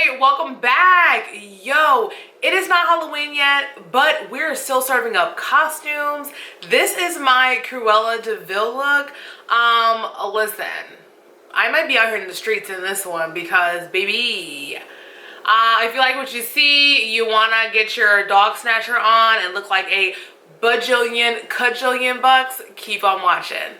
Hey, welcome back. Yo, it is not Halloween yet, but we're still serving up costumes. This is my Cruella De Vil look. Listen, I might be out here in the streets in this one because, baby, if you like what you see, you wanna get your dog snatcher on and look like a bajillion, cajillion bucks, keep on watching.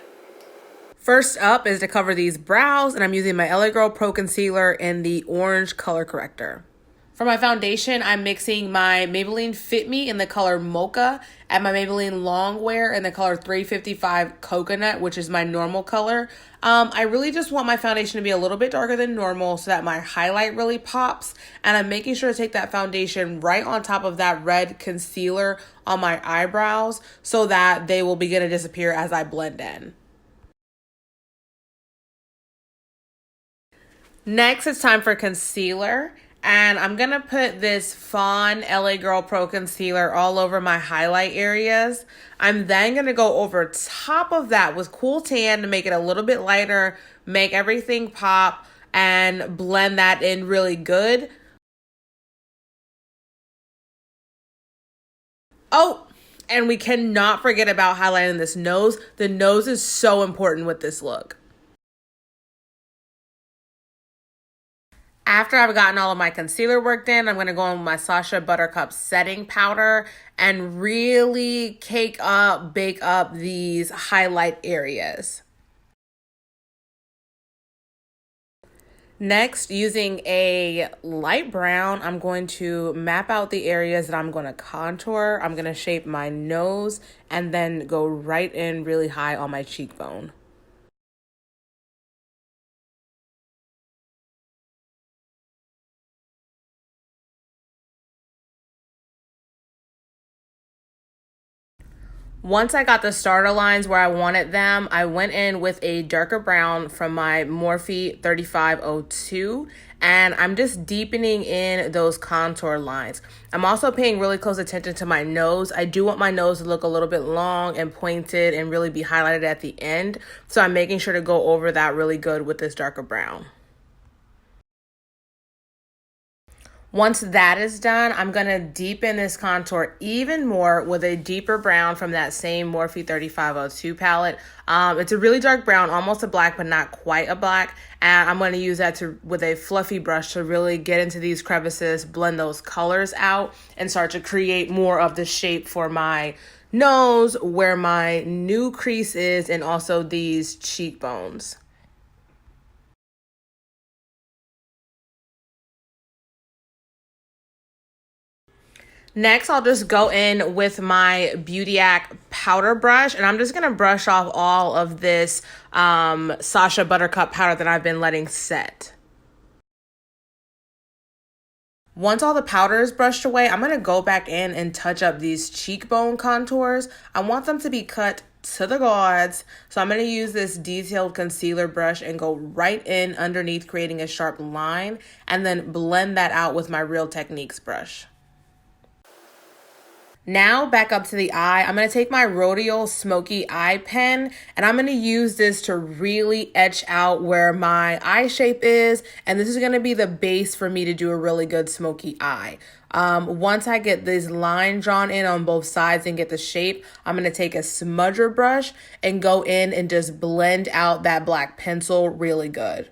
First up is to cover these brows, and I'm using my LA Girl Pro Concealer in the orange color corrector. For my foundation, I'm mixing my Maybelline Fit Me in the color Mocha and my Maybelline Longwear in the color 355 Coconut, which is my normal color. I really just want my foundation to be a little bit darker than normal so that my highlight really pops. And I'm making sure to take that foundation right on top of that red concealer on my eyebrows so that they will begin to disappear as I blend in. Next, it's time for concealer, and I'm going to put this Fawn LA Girl Pro Concealer all over my highlight areas. I'm then going to go over top of that with Cool Tan to make it a little bit lighter, make everything pop, and blend that in really good. Oh, and we cannot forget about highlighting this nose. The nose is so important with this look. After I've gotten all of my concealer worked in, I'm going to go in with my Sacha Buttercup setting powder and really bake up these highlight areas. Next, using a light brown, I'm going to map out the areas that I'm going to contour. I'm going to shape my nose and then go right in really high on my cheekbone. Once I got the starter lines where I wanted them, I went in with a darker brown from my Morphe 3502, and I'm just deepening in those contour lines. I'm also paying really close attention to my nose. I do want my nose to look a little bit long and pointed and really be highlighted at the end, so I'm making sure to go over that really good with this darker brown. Once that is done, I'm going to deepen this contour even more with a deeper brown from that same Morphe 3502 palette. It's a really dark brown, almost a black, but not quite a black. And I'm going to use that with a fluffy brush to really get into these crevices, blend those colors out, and start to create more of the shape for my nose, where my new crease is, and also these cheekbones. Next, I'll just go in with my Beautyac powder brush, and I'm just going to brush off all of this Sacha Buttercup powder that I've been letting set. Once all the powder is brushed away, I'm going to go back in and touch up these cheekbone contours. I want them to be cut to the gods, so I'm going to use this detailed concealer brush and go right in underneath, creating a sharp line, and then blend that out with my Real Techniques brush. Now back up to the eye, I'm going to take my Rodial Smoky Eye Pen, and I'm going to use this to really etch out where my eye shape is, and this is going to be the base for me to do a really good smoky eye. Once I get this line drawn in on both sides and get the shape, I'm going to take a smudger brush and go in and just blend out that black pencil really good.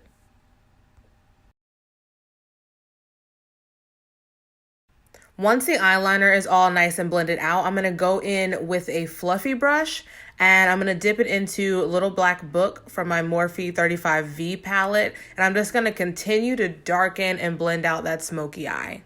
Once the eyeliner is all nice and blended out, I'm going to go in with a fluffy brush, and I'm going to dip it into Little Black Book from my Morphe 35V palette, and I'm just going to continue to darken and blend out that smoky eye.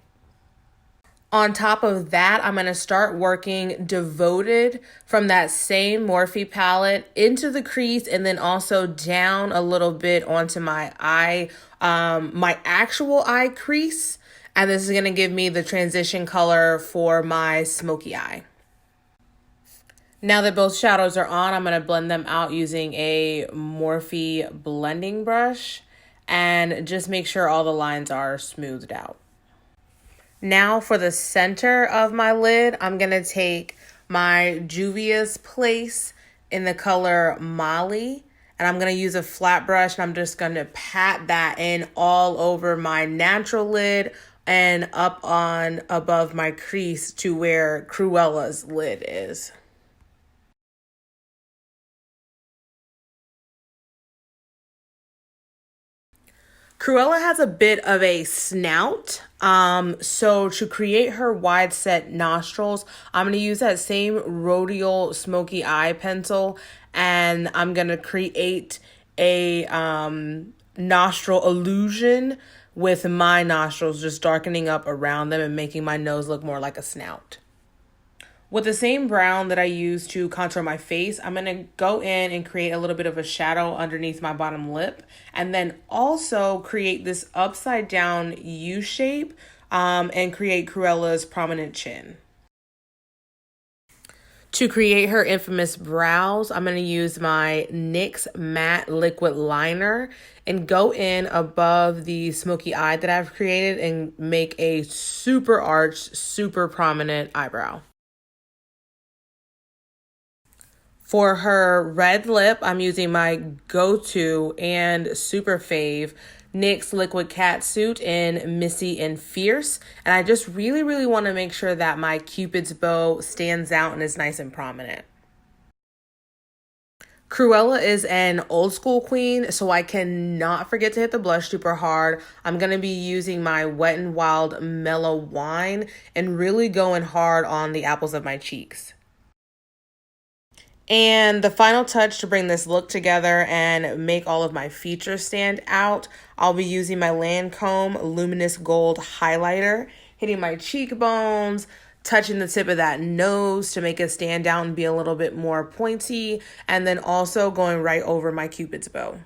On top of that, I'm going to start working Devoted from that same Morphe palette into the crease, and then also down a little bit onto my eye, my actual eye crease. And this is going to give me the transition color for my smoky eye. Now that both shadows are on, I'm going to blend them out using a Morphe blending brush and just make sure all the lines are smoothed out. Now for the center of my lid, I'm going to take my Juvia's Place in the color Molly, And I'm going to use a flat brush and I'm just going to pat that in all over my natural lid and up on above my crease to where Cruella's lid is. Cruella has a bit of a snout. So to create her wide set nostrils, I'm going to use that same radial smoky eye pencil and I'm going to create a nostril illusion with my nostrils, just darkening up around them and making my nose look more like a snout. With the same brown that I use to contour my face, I'm going to go in and create a little bit of a shadow underneath my bottom lip. And then also create this upside down U shape and create Cruella's prominent chin. To create her infamous brows, I'm going to use my NYX Matte Liquid Liner and go in above the smoky eye that I've created and make a super arched, super prominent eyebrow. For her red lip, I'm using my go-to and super fave NYX Liquid Catsuit in Missy and Fierce. And I just really want to make sure that my Cupid's bow stands out and is nice and prominent. Cruella is an old school queen, so I cannot forget to hit the blush super hard. I'm going to be using my Wet n Wild Mellow Wine and really going hard on the apples of my cheeks. And the final touch to bring this look together and make all of my features stand out, I'll be using my Lancome Luminous Gold Highlighter, hitting my cheekbones, touching the tip of that nose to make it stand out and be a little bit more pointy, and then also going right over my Cupid's bow.